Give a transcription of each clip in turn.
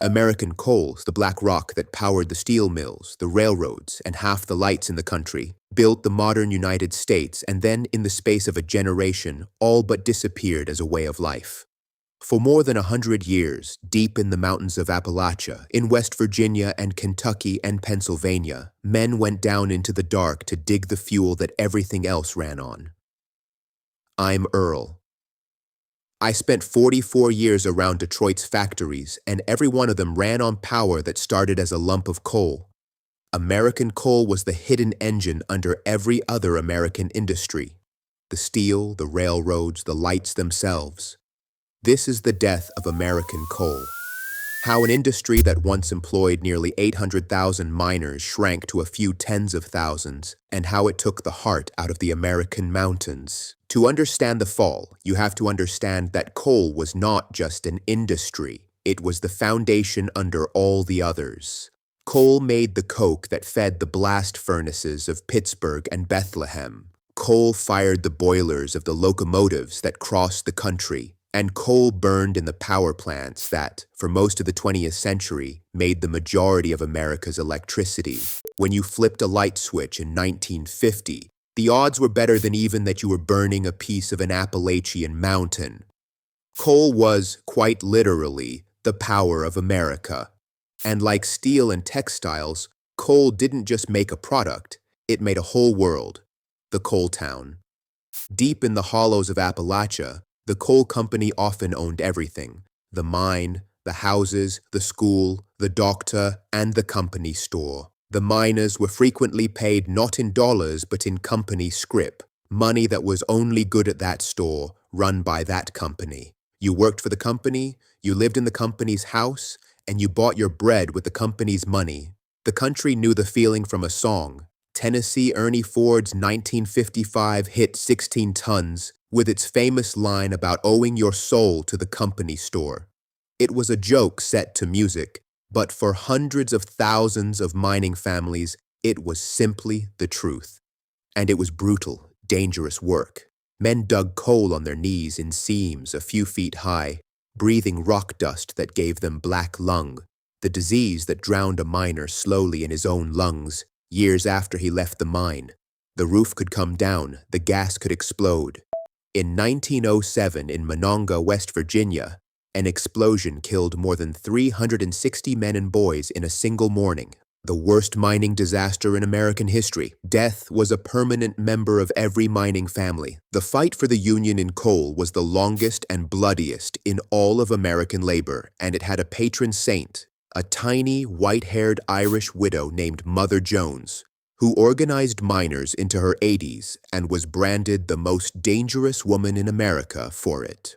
American coals, the black rock that powered the steel mills, the railroads, and half the lights in the country, built the modern United States and then, in the space of a generation, all but disappeared as a way of life. For more than 100 years, deep in the mountains of Appalachia, in West Virginia and Kentucky and Pennsylvania, men went down into the dark to dig the fuel that everything else ran on. I'm Earl. I spent 44 years around Detroit's factories, and every one of them ran on power that started as a lump of coal. American coal was the hidden engine under every other American industry. The steel, the railroads, the lights themselves. This is the death of American coal. How an industry that once employed nearly 800,000 miners shrank to a few tens of thousands, and how it took the heart out of the American mountains. To understand the fall, you have to understand that coal was not just an industry. It was the foundation under all the others. Coal made the coke that fed the blast furnaces of Pittsburgh and Bethlehem. Coal fired the boilers of the locomotives that crossed the country. And coal burned in the power plants that, for most of the 20th century, made the majority of America's electricity. When you flipped a light switch in 1950, the odds were better than even that you were burning a piece of an Appalachian mountain. Coal was, quite literally, the power of America. And like steel and textiles, coal didn't just make a product, it made a whole world, the coal town. Deep in the hollows of Appalachia, the coal company often owned everything: the mine, the houses, the school, the doctor, and the company store. The miners were frequently paid not in dollars but in company scrip, money that was only good at that store, run by that company. You worked for the company, you lived in the company's house, and you bought your bread with the company's money. The country knew the feeling from a song. Tennessee Ernie Ford's 1955 hit 16 Tons, with its famous line about owing your soul to the company store. It was a joke set to music, but for hundreds of thousands of mining families, it was simply the truth. And it was brutal, dangerous work. Men dug coal on their knees in seams a few feet high, breathing rock dust that gave them black lung, the disease that drowned a miner slowly in his own lungs, years after he left the mine. The roof could come down, the gas could explode. In 1907, in Monongah, West Virginia, an explosion killed more than 360 men and boys in a single morning. The worst mining disaster in American history. Death was a permanent member of every mining family. The fight for the Union in coal was the longest and bloodiest in all of American labor, and it had a patron saint, a tiny, white-haired Irish widow named Mother Jones, who organized miners into her 80s and was branded the most dangerous woman in America for it.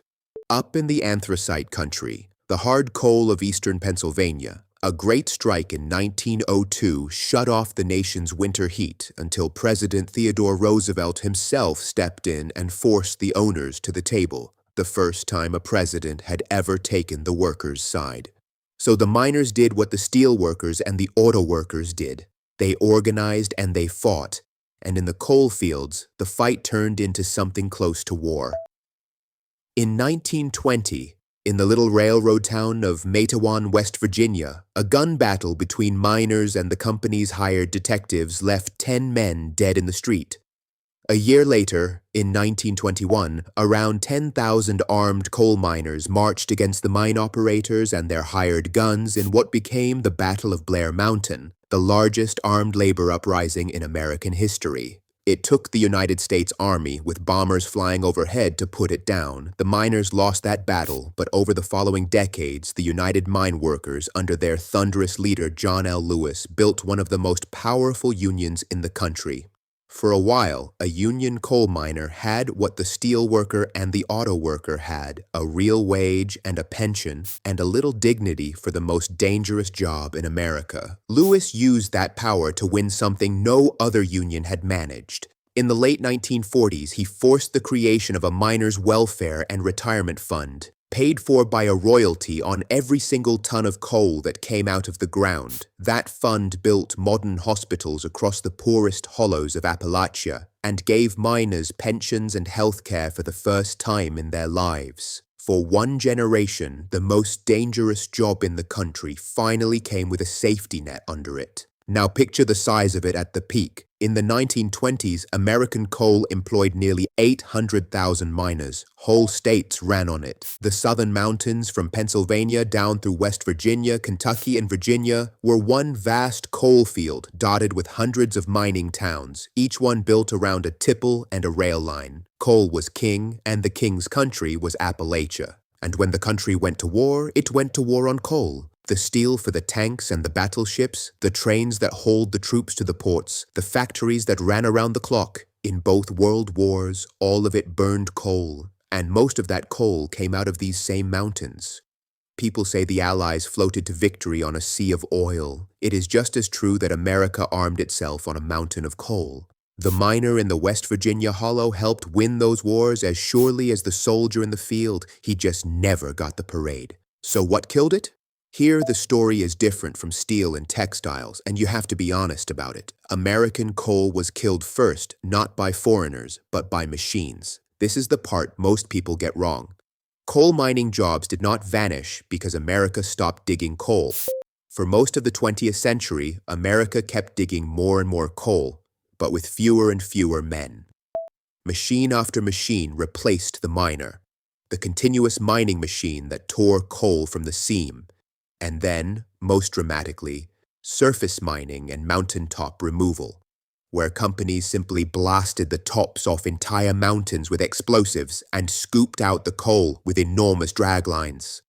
Up in the anthracite country, the hard coal of eastern Pennsylvania, a great strike in 1902 shut off the nation's winter heat until President Theodore Roosevelt himself stepped in and forced the owners to the table, the first time a president had ever taken the workers' side. So the miners did what the steel workers and the auto workers did. They organized and they fought, and in the coal fields, the fight turned into something close to war. In 1920, in the little railroad town of Matewan, West Virginia, a gun battle between miners and the company's hired detectives left 10 men dead in the street. A year later, in 1921, around 10,000 armed coal miners marched against the mine operators and their hired guns in what became the Battle of Blair Mountain, the largest armed labor uprising in American history. It took the United States Army, with bombers flying overhead, to put it down. The miners lost that battle, but over the following decades, the United Mine Workers, under their thunderous leader John L. Lewis, built one of the most powerful unions in the country. For a while, a union coal miner had what the steel worker and the auto worker had: a real wage and a pension and a little dignity for the most dangerous job in America. Lewis used that power to win something no other union had managed. In the late 1940s, he forced the creation of a miners' welfare and retirement fund, paid for by a royalty on every single ton of coal that came out of the ground. That fund built modern hospitals across the poorest hollows of Appalachia and gave miners pensions and health care for the first time in their lives. For one generation, the most dangerous job in the country finally came with a safety net under it. Now picture the size of it at the peak. In the 1920s, American coal employed nearly 800,000 miners. Whole states ran on it. The southern mountains from Pennsylvania down through West Virginia, Kentucky, and Virginia were one vast coal field dotted with hundreds of mining towns, each one built around a tipple and a rail line. Coal was king, and the king's country was Appalachia. And when the country went to war, it went to war on coal. The steel for the tanks and the battleships, the trains that hauled the troops to the ports, the factories that ran around the clock. In both world wars, all of it burned coal, and most of that coal came out of these same mountains. People say the Allies floated to victory on a sea of oil. It is just as true that America armed itself on a mountain of coal. The miner in the West Virginia hollow helped win those wars as surely as the soldier in the field. He just never got the parade. So what killed it? Here, the story is different from steel and textiles, and you have to be honest about it. American coal was killed first, not by foreigners, but by machines. This is the part most people get wrong. Coal mining jobs did not vanish because America stopped digging coal. For most of the 20th century, America kept digging more and more coal, but with fewer and fewer men. Machine after machine replaced the miner, the continuous mining machine that tore coal from the seam. And then, most dramatically, surface mining and mountaintop removal, where companies simply blasted the tops off entire mountains with explosives and scooped out the coal with enormous draglines.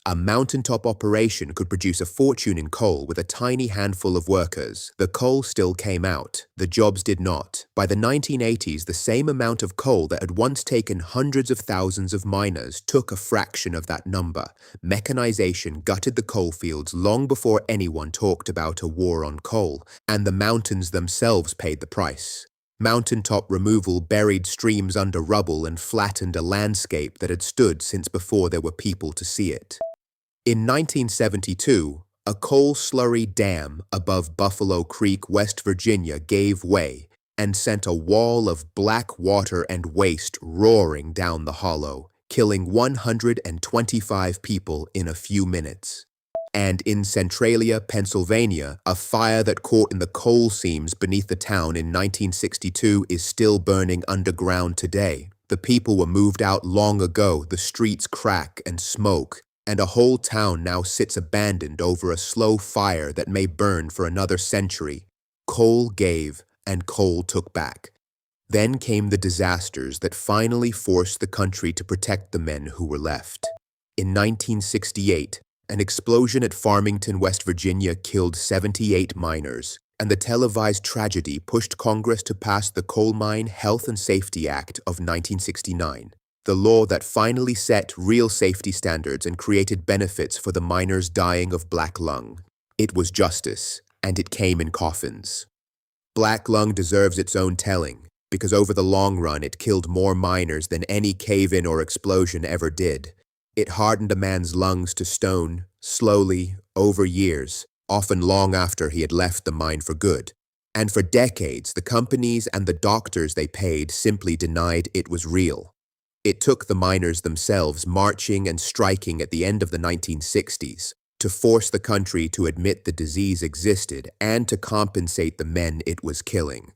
A mountaintop operation could produce a fortune in coal with a tiny handful of workers. The coal still came out. The jobs did not. By the 1980s, the same amount of coal that had once taken hundreds of thousands of miners took a fraction of that number. Mechanization gutted the coal fields long before anyone talked about a war on coal, and the mountains themselves paid the price. Mountaintop removal buried streams under rubble and flattened a landscape that had stood since before there were people to see it. In 1972, a coal slurry dam above Buffalo Creek, West Virginia, gave way and sent a wall of black water and waste roaring down the hollow, killing 125 people in a few minutes. And in Centralia, Pennsylvania, a fire that caught in the coal seams beneath the town in 1962 is still burning underground today. The people were moved out long ago, the streets crack and smoke, and a whole town now sits abandoned over a slow fire that may burn for another century. Coal gave, and coal took back. Then came the disasters that finally forced the country to protect the men who were left. In 1968, an explosion at Farmington, West Virginia killed 78 miners, and the televised tragedy pushed Congress to pass the Coal Mine Health and Safety Act of 1969. The law that finally set real safety standards and created benefits for the miners dying of black lung. It was justice, and it came in coffins. Black lung deserves its own telling, because over the long run it killed more miners than any cave-in or explosion ever did. It hardened a man's lungs to stone, slowly, over years, often long after he had left the mine for good. And for decades, the companies and the doctors they paid simply denied it was real. It took the miners themselves marching and striking at the end of the 1960s to force the country to admit the disease existed and to compensate the men it was killing.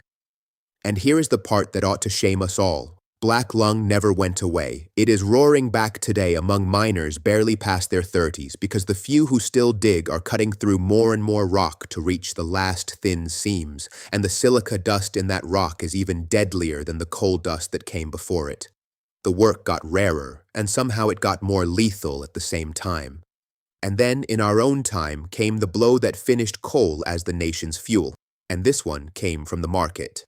And here is the part that ought to shame us all. Black lung never went away. It is roaring back today among miners barely past their 30s because the few who still dig are cutting through more and more rock to reach the last thin seams, and the silica dust in that rock is even deadlier than the coal dust that came before it. The work got rarer, and somehow it got more lethal at the same time. And then, in our own time, came the blow that finished coal as the nation's fuel, and this one came from the market.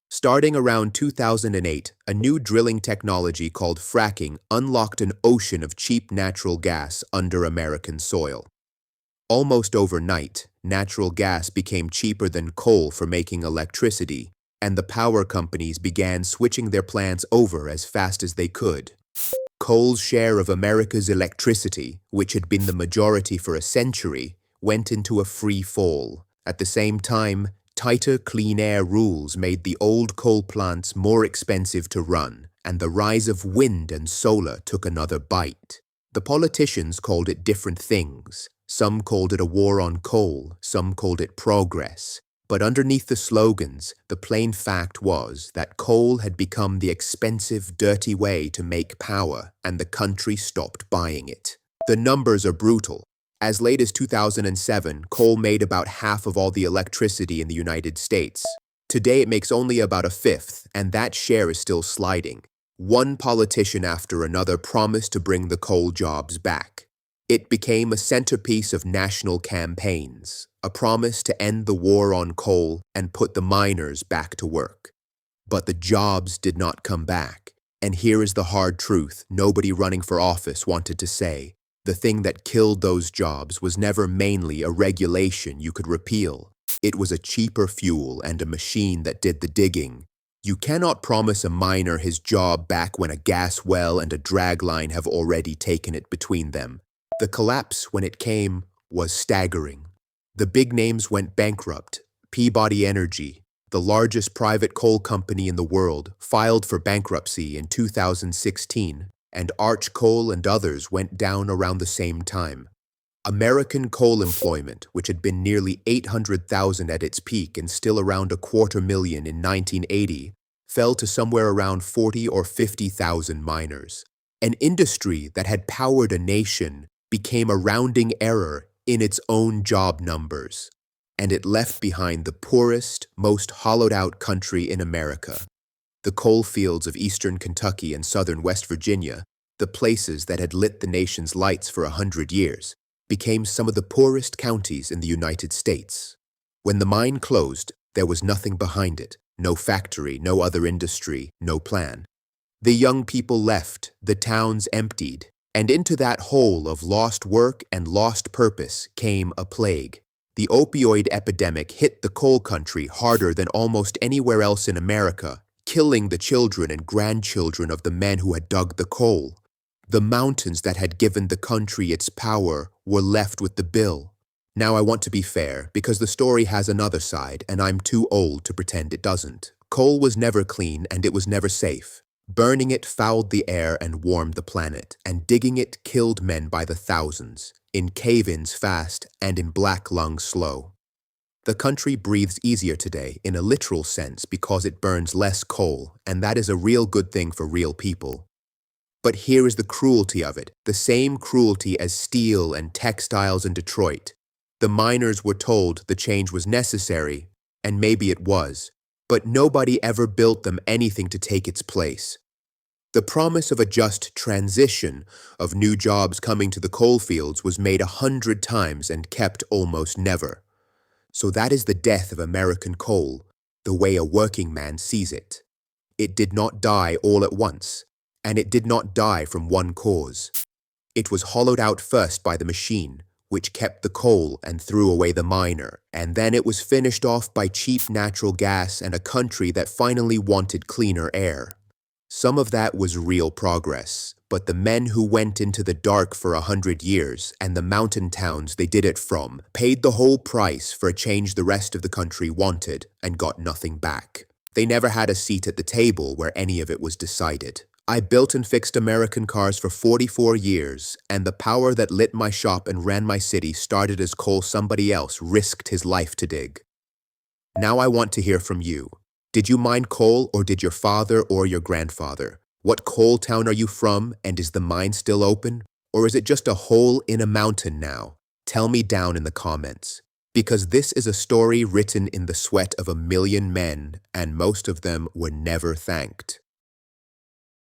Starting around 2008, a new drilling technology called fracking unlocked an ocean of cheap natural gas under American soil. Almost overnight, natural gas became cheaper than coal for making electricity, and the power companies began switching their plants over as fast as they could. Coal's share of America's electricity, which had been the majority for a century, went into a free fall. At the same time, tighter clean air rules made the old coal plants more expensive to run, and the rise of wind and solar took another bite. The politicians called it different things. Some called it a war on coal, some called it progress. But underneath the slogans, the plain fact was that coal had become the expensive, dirty way to make power, and the country stopped buying it. The numbers are brutal. As late as 2007, coal made about half of all the electricity in the United States. Today it makes only about a fifth, and that share is still sliding. One politician after another promised to bring the coal jobs back. It became a centerpiece of national campaigns, a promise to end the war on coal and put the miners back to work. But the jobs did not come back. And here is the hard truth nobody running for office wanted to say. The thing that killed those jobs was never mainly a regulation you could repeal. It was a cheaper fuel and a machine that did the digging. You cannot promise a miner his job back when a gas well and a dragline have already taken it between them. The collapse, when it came, was staggering. The big names went bankrupt. Peabody Energy, the largest private coal company in the world, filed for bankruptcy in 2016, and Arch Coal and others went down around the same time. American coal employment, which had been nearly 800,000 at its peak and still around 250,000 in 1980, fell to somewhere around 40 or 50,000 miners. An industry that had powered a nation became a rounding error in its own job numbers, and it left behind the poorest, most hollowed-out country in America. The coal fields of eastern Kentucky and southern West Virginia, the places that had lit the nation's lights for 100 years, became some of the poorest counties in the United States. When the mine closed, there was nothing behind it, no factory, no other industry, no plan. The young people left, the towns emptied, and into that hole of lost work and lost purpose came a plague. The opioid epidemic hit the coal country harder than almost anywhere else in America, killing the children and grandchildren of the men who had dug the coal. The mountains that had given the country its power were left with the bill. Now I want to be fair, because the story has another side, and I'm too old to pretend it doesn't. Coal was never clean, and it was never safe. Burning it fouled the air and warmed the planet, and digging it killed men by the thousands, in cave-ins fast and in black lungs slow. The country breathes easier today, in a literal sense, because it burns less coal, and that is a real good thing for real people. But here is the cruelty of it, the same cruelty as steel and textiles in Detroit. The miners were told the change was necessary, and maybe it was, but nobody ever built them anything to take its place. The promise of a just transition, of new jobs coming to the coal fields, was made 100 times and kept almost never. So that is the death of American coal, the way a working man sees it. It did not die all at once, and it did not die from one cause. It was hollowed out first by the machine, which kept the coal and threw away the miner, and then it was finished off by cheap natural gas and a country that finally wanted cleaner air. Some of that was real progress, but the men who went into the dark for 100 years and the mountain towns they did it from paid the whole price for a change the rest of the country wanted and got nothing back. They never had a seat at the table where any of it was decided. I built and fixed American cars for 44 years, and the power that lit my shop and ran my city started as coal somebody else risked his life to dig. Now I want to hear from you. Did you mine coal, or did your father or your grandfather? What coal town are you from, and is the mine still open? Or is it just a hole in a mountain now? Tell me down in the comments. Because this is a story written in the sweat of 1 million men, and most of them were never thanked.